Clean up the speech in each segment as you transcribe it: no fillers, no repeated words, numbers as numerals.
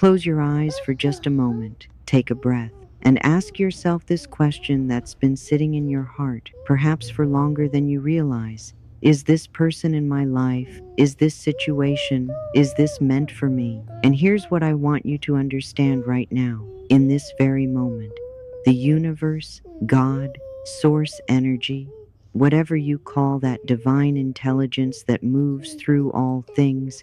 Close your eyes for just a moment, take a breath, and ask yourself this question that's been sitting in your heart, perhaps for longer than you realize. Is this person in my life? Is this situation? Is this meant for me? And here's what I want you to understand right now, in this very moment. The universe, God, source energy, whatever you call that divine intelligence that moves through all things,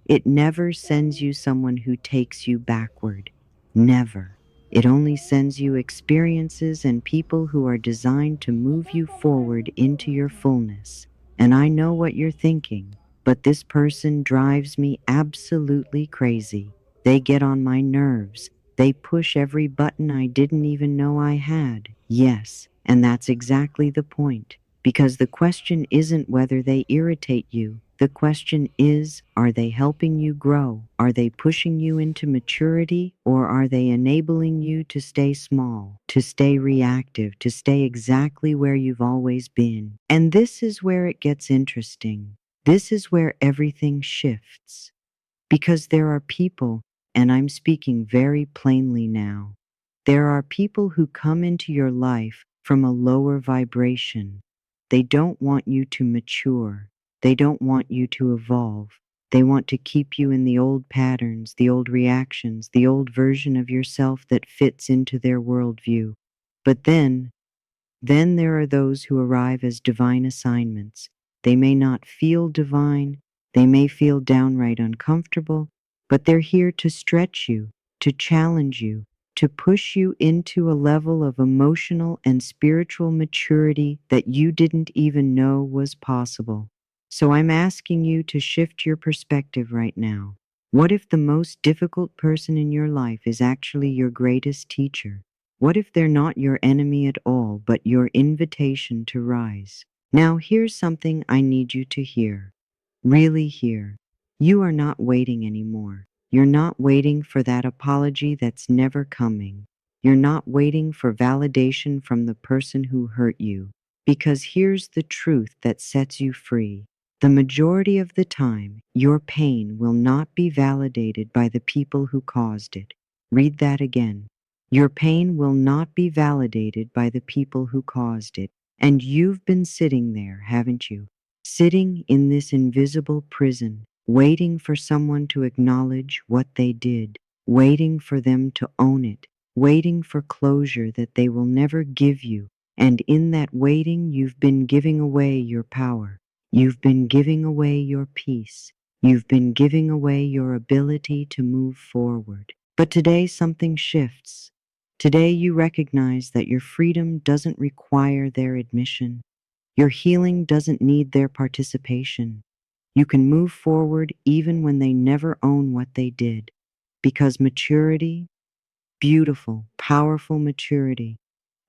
it never sends you someone who takes you backward. Never. It only sends you experiences and people who are designed to move you forward into your fullness. And I know what you're thinking, but this person drives me absolutely crazy. They get on my nerves. They push every button I didn't even know I had. Yes, and that's exactly the point. Because the question isn't whether they irritate you. The question is, are they helping you grow? Are they pushing you into maturity? Or are they enabling you to stay small, to stay reactive, to stay exactly where you've always been? And this is where it gets interesting. This is where everything shifts. Because there are people, and I'm speaking very plainly now, there are people who come into your life from a lower vibration. They don't want you to mature. They don't want you to evolve. They want to keep you in the old patterns, the old reactions, the old version of yourself that fits into their worldview. But then there are those who arrive as divine assignments. They may not feel divine, they may feel downright uncomfortable, but they're here to stretch you, to challenge you, to push you into a level of emotional and spiritual maturity that you didn't even know was possible. So I'm asking you to shift your perspective right now. What if the most difficult person in your life is actually your greatest teacher? What if they're not your enemy at all, but your invitation to rise? Now, here's something I need you to hear. Really hear. You are not waiting anymore. You're not waiting for that apology that's never coming. You're not waiting for validation from the person who hurt you. Because here's the truth that sets you free. The majority of the time, your pain will not be validated by the people who caused it. Read that again. Your pain will not be validated by the people who caused it. And you've been sitting there, haven't you? Sitting in this invisible prison, waiting for someone to acknowledge what they did, waiting for them to own it, waiting for closure that they will never give you. And in that waiting, you've been giving away your power. You've been giving away your peace. You've been giving away your ability to move forward. But today something shifts. Today you recognize that your freedom doesn't require their admission. Your healing doesn't need their participation. You can move forward even when they never own what they did. Because maturity, beautiful, powerful maturity,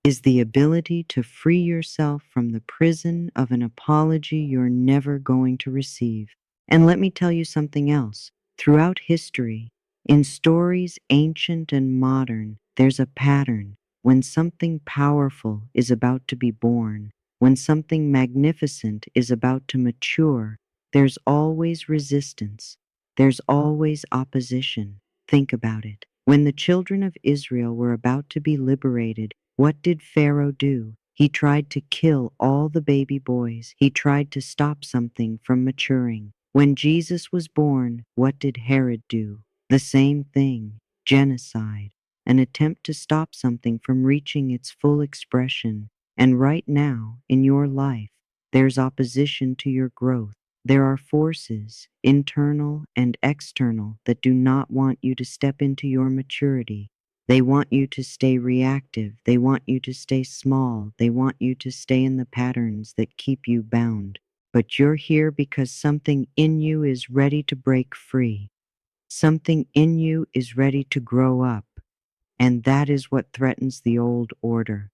is the ability to free yourself from the prison of an apology you're never going to receive. And let me tell you something else. Throughout history, in stories ancient and modern, there's a pattern. When something powerful is about to be born, when something magnificent is about to mature, there's always resistance. There's always opposition. Think about it. When the children of Israel were about to be liberated, what did Pharaoh do? He tried to kill all the baby boys. He tried to stop something from maturing. When Jesus was born, what did Herod do? The same thing, genocide, an attempt to stop something from reaching its full expression. And right now, in your life, there's opposition to your growth. There are forces, internal and external, that do not want you to step into your maturity. They want you to stay reactive. They want you to stay small. They want you to stay in the patterns that keep you bound. But you're here because something in you is ready to break free. Something in you is ready to grow up. And that is what threatens the old order.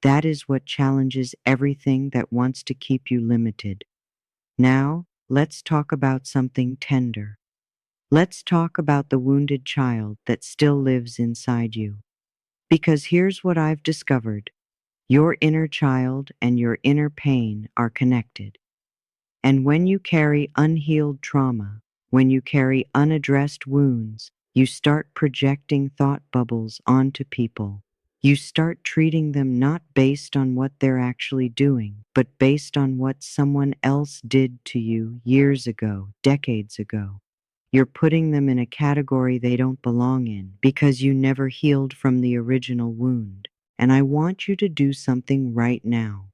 That is what challenges everything that wants to keep you limited. Now, let's talk about something tender. Let's talk about the wounded child that still lives inside you. Because here's what I've discovered. Your inner child and your inner pain are connected. And when you carry unhealed trauma, when you carry unaddressed wounds, You start projecting thought bubbles onto people. You start treating them not based on what they're actually doing, but based on what someone else did to you years ago, decades ago. You're putting them in a category they don't belong in because you never healed from the original wound. And I want you to do something right now.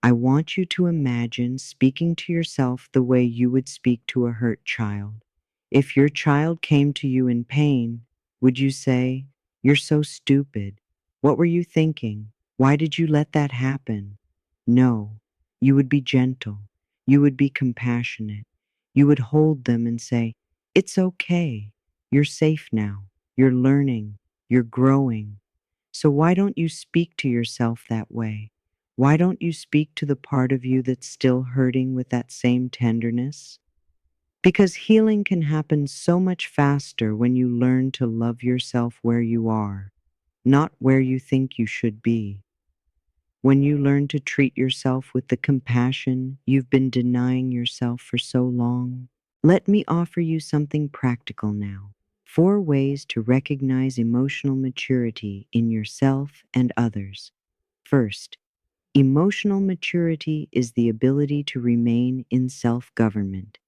I want you to imagine speaking to yourself the way you would speak to a hurt child. If your child came to you in pain, would you say, "You're so stupid. What were you thinking? Why did you let that happen?" No, you would be gentle. You would be compassionate. You would hold them and say, "It's okay. You're safe now. You're learning. You're growing." So why don't you speak to yourself that way? Why don't you speak to the part of you that's still hurting with that same tenderness? Because healing can happen so much faster when you learn to love yourself where you are, not where you think you should be. When you learn to treat yourself with the compassion you've been denying yourself for so long. Let me offer you something practical now. 4 ways to recognize emotional maturity in yourself and others. First, emotional maturity is the ability to remain in self-government.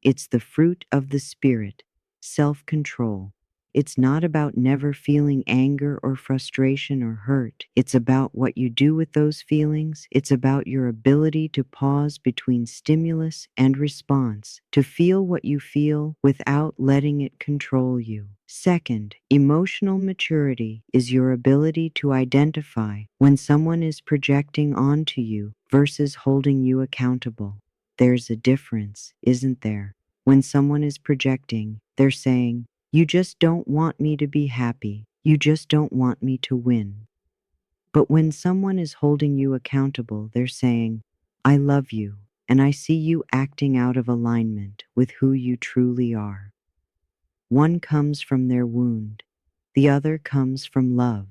It's the fruit of the spirit, self-control. It's not about never feeling anger or frustration or hurt. It's about what you do with those feelings. It's about your ability to pause between stimulus and response, to feel what you feel without letting it control you. Second, emotional maturity is your ability to identify when someone is projecting onto you versus holding you accountable. There's a difference, isn't there? When someone is projecting, they're saying, "You just don't want me to be happy. You just don't want me to win." But when someone is holding you accountable, they're saying, "I love you, and I see you acting out of alignment with who you truly are." One comes from their wound, the other comes from love,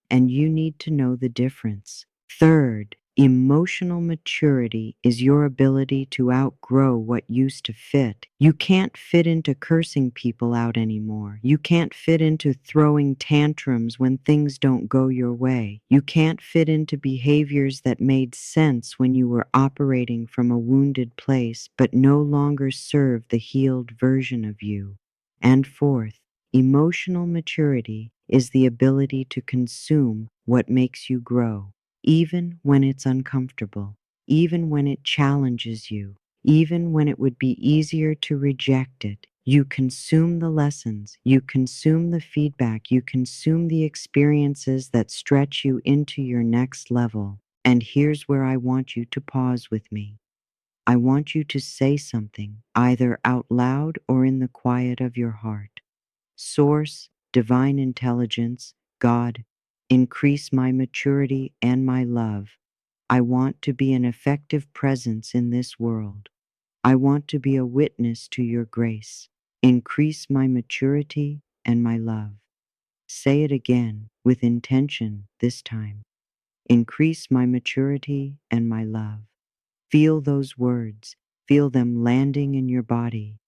and you need to know the difference. Third, emotional maturity is your ability to outgrow what used to fit. You can't fit into cursing people out anymore. You can't fit into throwing tantrums when things don't go your way. You can't fit into behaviors that made sense when you were operating from a wounded place but no longer serve the healed version of you. And fourth, emotional maturity is the ability to consume what makes you grow, even when it's uncomfortable, even when it challenges you, even when it would be easier to reject it. You consume the lessons, you consume the feedback, you consume the experiences that stretch you into your next level. And here's where I want you to pause with me. I want you to say something, either out loud or in the quiet of your heart. Source, divine intelligence, God, increase my maturity and my love. I want to be an effective presence in this world. I want to be a witness to your grace. Increase my maturity and my love. Say it again with intention this time. Increase my maturity and my love. Feel those words. Feel them landing in your body.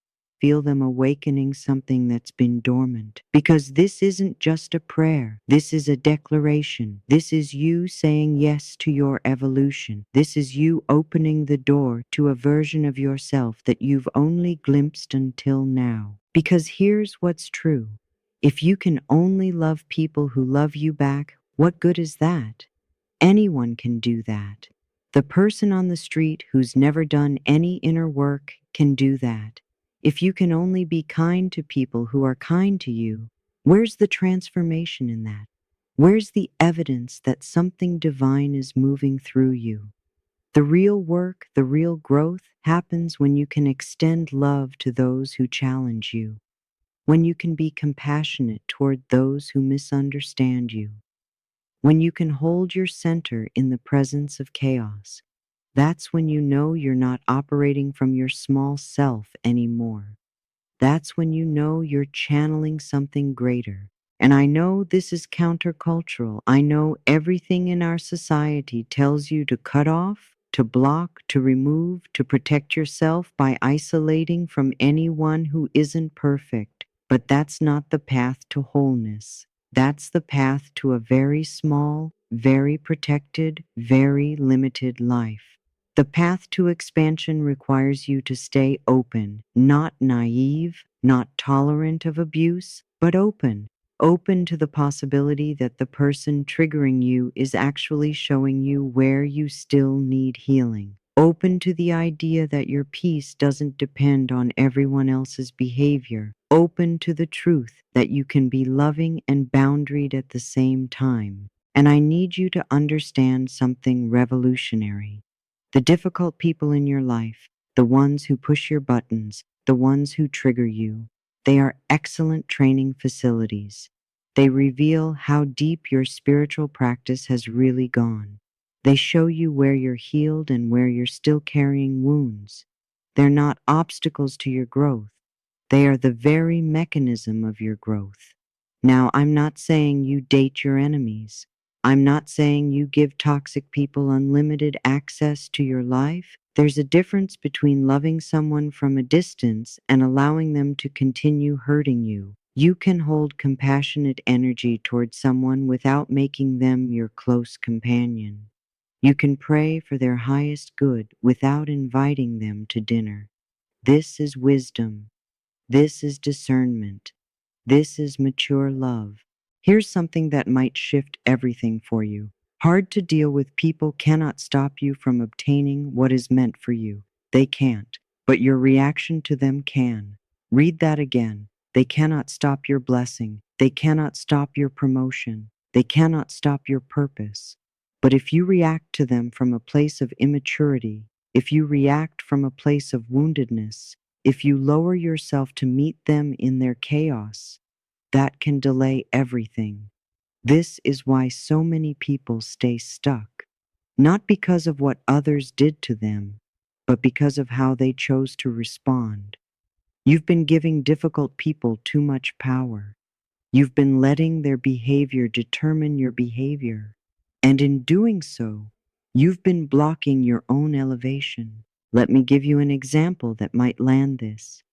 Feel them awakening something that's been dormant. Because this isn't just a prayer. This is a declaration. This is you saying yes to your evolution. This is you opening the door to a version of yourself that you've only glimpsed until now. Because here's what's true. If you can only love people who love you back, what good is that? Anyone can do that. The person on the street who's never done any inner work can do that. If you can only be kind to people who are kind to you, where's the transformation in that? Where's the evidence that something divine is moving through you? The real work, the real growth happens when you can extend love to those who challenge you, when you can be compassionate toward those who misunderstand you, when you can hold your center in the presence of chaos. That's when you know you're not operating from your small self anymore. That's when you know you're channeling something greater. And I know this is countercultural. I know everything in our society tells you to cut off, to block, to remove, to protect yourself by isolating from anyone who isn't perfect. But that's not the path to wholeness. That's the path to a very small, very protected, very limited life. The path to expansion requires you to stay open, not naive, not tolerant of abuse, but open. Open to the possibility that the person triggering you is actually showing you where you still need healing. Open to the idea that your peace doesn't depend on everyone else's behavior. Open to the truth that you can be loving and boundaried at the same time. And I need you to understand something revolutionary. The difficult people in your life, the ones who push your buttons, the ones who trigger you, they are excellent training facilities. They reveal how deep your spiritual practice has really gone. They show you where you're healed and where you're still carrying wounds. They're not obstacles to your growth. They are the very mechanism of your growth. Now, I'm not saying you date your enemies. I'm not saying you give toxic people unlimited access to your life. There's a difference between loving someone from a distance and allowing them to continue hurting you. You can hold compassionate energy towards someone without making them your close companion. You can pray for their highest good without inviting them to dinner. This is wisdom. This is discernment. This is mature love. Here's something that might shift everything for you. Hard to deal with people cannot stop you from obtaining what is meant for you. They can't, but your reaction to them can. Read that again. They cannot stop your blessing. They cannot stop your promotion. They cannot stop your purpose. But if you react to them from a place of immaturity, if you react from a place of woundedness, if you lower yourself to meet them in their chaos, that can delay everything. This is why so many people stay stuck, not because of what others did to them, but because of how they chose to respond. You've been giving difficult people too much power. You've been letting their behavior determine your behavior. And in doing so, you've been blocking your own elevation. Let me give you an example that might land this.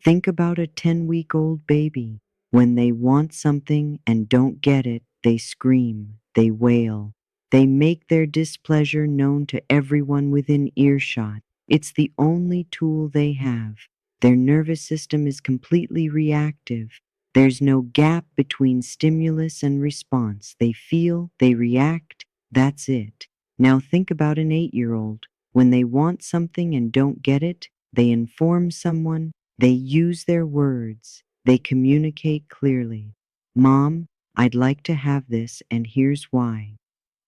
Think about a 10-week-old baby. When they want something and don't get it, they scream, they wail. They make their displeasure known to everyone within earshot. It's the only tool they have. Their nervous system is completely reactive. There's no gap between stimulus and response. They feel, they react, that's it. Now think about an 8-year-old. When they want something and don't get it, they inform someone, they use their words, they communicate clearly. Mom, I'd like to have this, and here's why.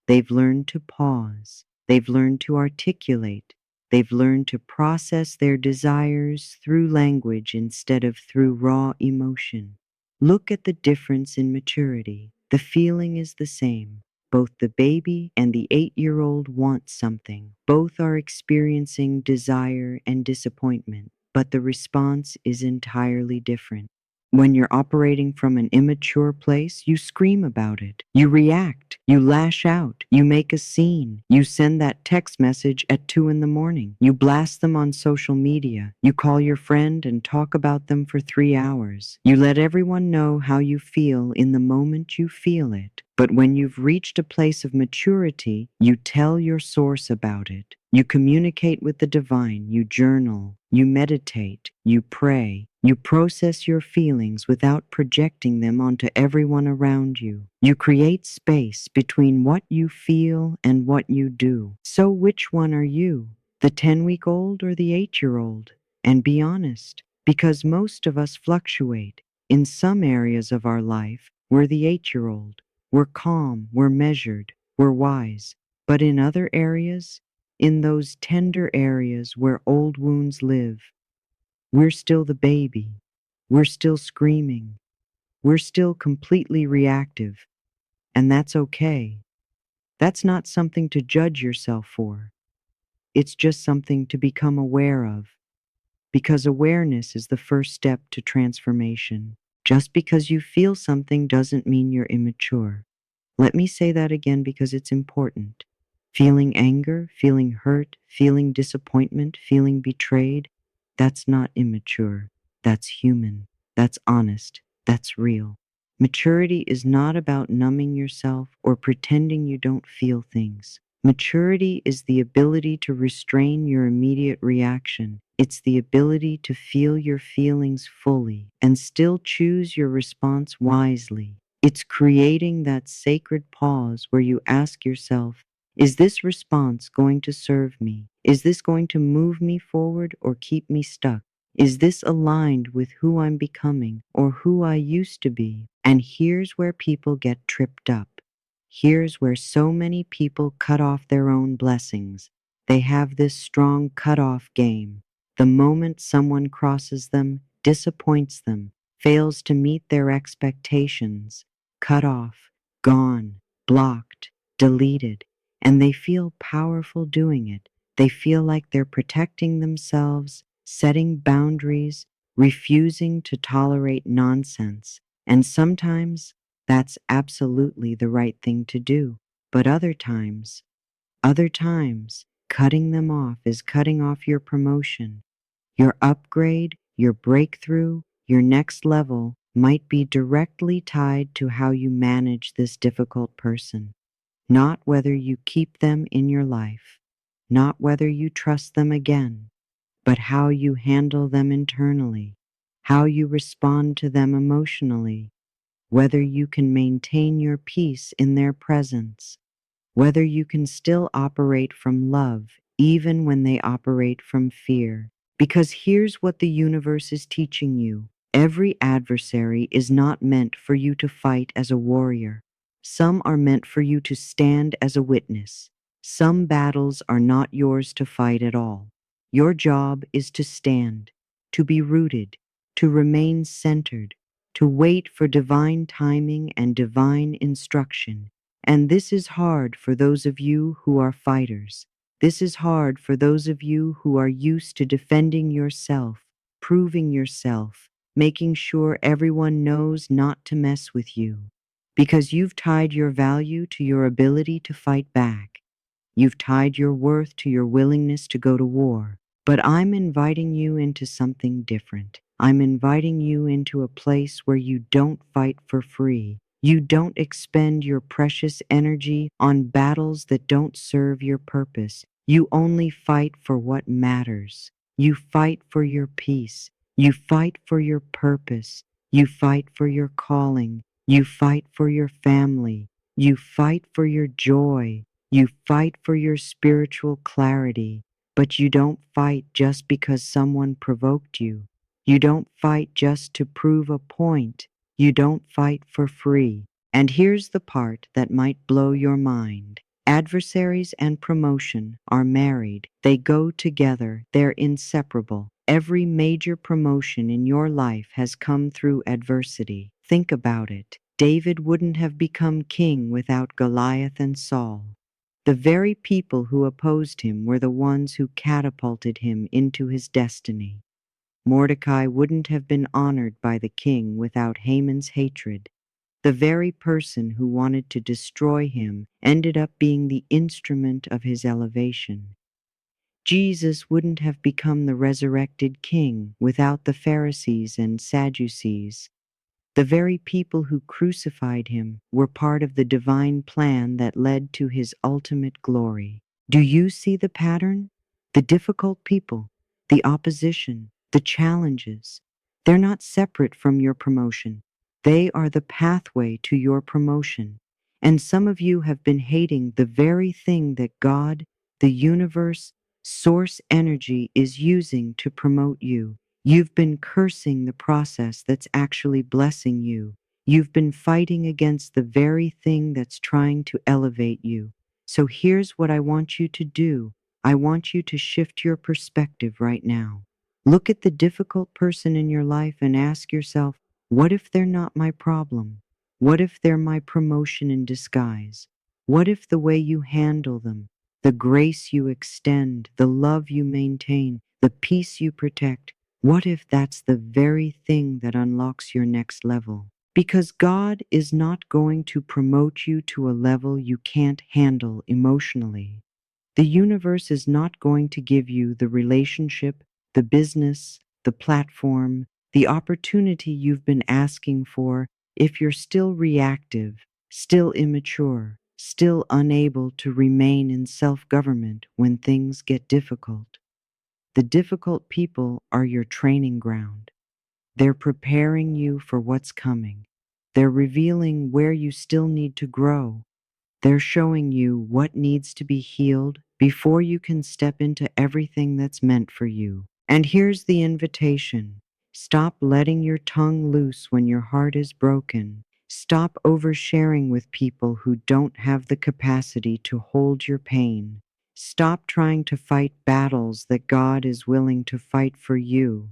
They've learned to pause. They've learned to articulate. They've learned to process their desires through language instead of through raw emotion. Look at the difference in maturity. The feeling is the same. Both the baby and the 8-year-old want something. Both are experiencing desire and disappointment, but the response is entirely different. When you're operating from an immature place, you scream about it. You react. You lash out. You make a scene. You send that text message at 2 in the morning. You blast them on social media. You call your friend and talk about them for 3 hours. You let everyone know how you feel in the moment you feel it. But when you've reached a place of maturity, you tell your source about it. You communicate with the divine. You journal. You meditate. You pray. You process your feelings without projecting them onto everyone around you. You create space between what you feel and what you do. So which one are you? The 10-week-old or the 8-year-old? And be honest, because most of us fluctuate. In some areas of our life, we're the 8-year-old. We're calm, we're measured, we're wise. But in other areas, in those tender areas where old wounds live, we're still the baby. We're still screaming. We're still completely reactive. And that's okay. That's not something to judge yourself for. It's just something to become aware of. Because awareness is the first step to transformation. Just because you feel something doesn't mean you're immature. Let me say that again because it's important. Feeling anger, feeling hurt, feeling disappointment, feeling betrayed, that's not immature. That's human. That's honest. that's real. Maturity is not about numbing yourself or pretending you don't feel things. Maturity is the ability to restrain your immediate reaction. It's the ability to feel your feelings fully and still choose your response wisely. It's creating that sacred pause where you ask yourself, is this response going to serve me? Is this going to move me forward or keep me stuck? Is this aligned with who I'm becoming or who I used to be? And here's where people get tripped up. Here's where so many people cut off their own blessings. They have this strong cut-off game. The moment someone crosses them, disappoints them, fails to meet their expectations, cut off, gone, blocked, deleted, and they feel powerful doing it. They feel like they're protecting themselves, setting boundaries, refusing to tolerate nonsense. And sometimes that's absolutely the right thing to do. But other times, cutting them off is cutting off your promotion. Your upgrade, your breakthrough, your next level might be directly tied to how you manage this difficult person, not whether you keep them in your life, not whether you trust them again, but how you handle them internally, how you respond to them emotionally, whether you can maintain your peace in their presence, whether you can still operate from love even when they operate from fear. Because here's what the universe is teaching you. Every adversary is not meant for you to fight as a warrior. Some are meant for you to stand as a witness. Some battles are not yours to fight at all. Your job is to stand, to be rooted, to remain centered, to wait for divine timing and divine instruction. And this is hard for those of you who are fighters. This is hard for those of you who are used to defending yourself, proving yourself, making sure everyone knows not to mess with you. Because you've tied your value to your ability to fight back. You've tied your worth to your willingness to go to war. But I'm inviting you into something different. I'm inviting you into a place where you don't fight for free. You don't expend your precious energy on battles that don't serve your purpose. You only fight for what matters. You fight for your peace. You fight for your purpose. You fight for your calling. You fight for your family. You fight for your joy. You fight for your spiritual clarity. But you don't fight just because someone provoked you. You don't fight just to prove a point. You don't fight for free. And here's the part that might blow your mind. Adversaries and promotion are married. They go together. They're inseparable. Every major promotion in your life has come through adversity. Think about it. David wouldn't have become king without Goliath and Saul. The very people who opposed him were the ones who catapulted him into his destiny. Mordecai wouldn't have been honored by the king without Haman's hatred. The very person who wanted to destroy him ended up being the instrument of his elevation. Jesus wouldn't have become the resurrected king without the Pharisees and Sadducees. The very people who crucified him were part of the divine plan that led to his ultimate glory. Do you see the pattern? The difficult people, the opposition, the challenges, they're not separate from your promotion. They are the pathway to your promotion. And some of you have been hating the very thing that God, the universe, source energy is using to promote you. You've been cursing the process that's actually blessing you. You've been fighting against the very thing that's trying to elevate you. So here's what I want you to do. I want you to shift your perspective right now. Look at the difficult person in your life and ask yourself, what if they're not my problem? What if they're my promotion in disguise? What if the way you handle them, the grace you extend, the love you maintain, the peace you protect, what if that's the very thing that unlocks your next level? Because God is not going to promote you to a level you can't handle emotionally. The universe is not going to give you the relationship, the business, the platform, the opportunity you've been asking for if you're still reactive, still immature, still unable to remain in self-government when things get difficult. The difficult people are your training ground. They're preparing you for what's coming. They're revealing where you still need to grow. They're showing you what needs to be healed before you can step into everything that's meant for you. And here's the invitation. Stop letting your tongue loose when your heart is broken. Stop oversharing with people who don't have the capacity to hold your pain. Stop trying to fight battles that God is willing to fight for you.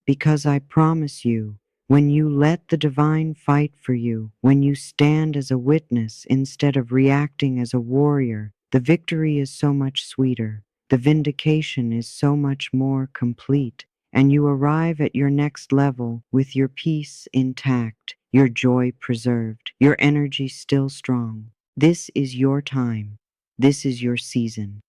Because I promise you, when you let the divine fight for you, when you stand as a witness instead of reacting as a warrior, the victory is so much sweeter, the vindication is so much more complete, and you arrive at your next level with your peace intact, your joy preserved, your energy still strong. This is your time. This is your season.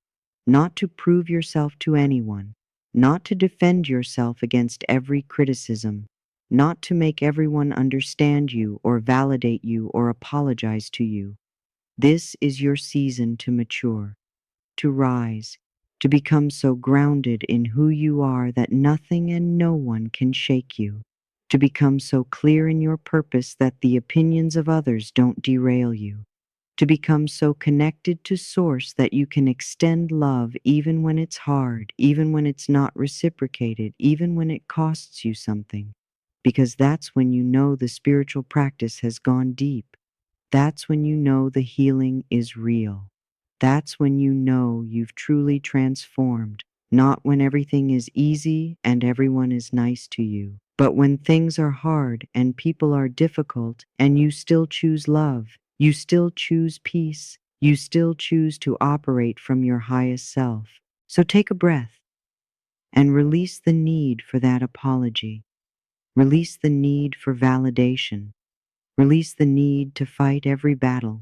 Not to prove yourself to anyone, not to defend yourself against every criticism, not to make everyone understand you or validate you or apologize to you. This is your season to mature, to rise, to become so grounded in who you are that nothing and no one can shake you, to become so clear in your purpose that the opinions of others don't derail you, to become so connected to Source that you can extend love even when it's hard, even when it's not reciprocated, even when it costs you something. Because that's when you know the spiritual practice has gone deep. That's when you know the healing is real. That's when you know you've truly transformed, not when everything is easy and everyone is nice to you, but when things are hard and people are difficult and you still choose love, you still choose peace, you still choose to operate from your highest self. So take a breath and release the need for that apology. Release the need for validation. Release the need to fight every battle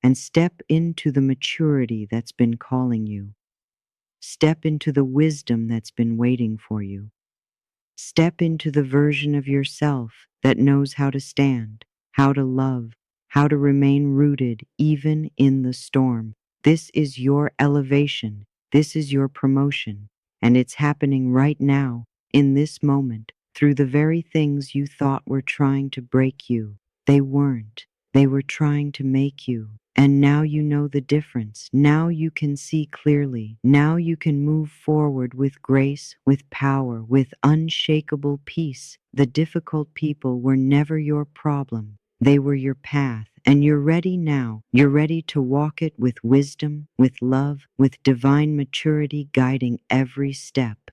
and step into the maturity that's been calling you. Step into the wisdom that's been waiting for you. Step into the version of yourself that knows how to stand, how to love, how to remain rooted even in the storm. This is your elevation. This is your promotion. And it's happening right now, in this moment, through the very things you thought were trying to break you. They weren't. They were trying to make you. And now you know the difference. Now you can see clearly. Now you can move forward with grace, with power, with unshakable peace. The difficult people were never your problem. They were your path. And you're ready now. You're ready to walk it with wisdom, with love, with divine maturity guiding every step.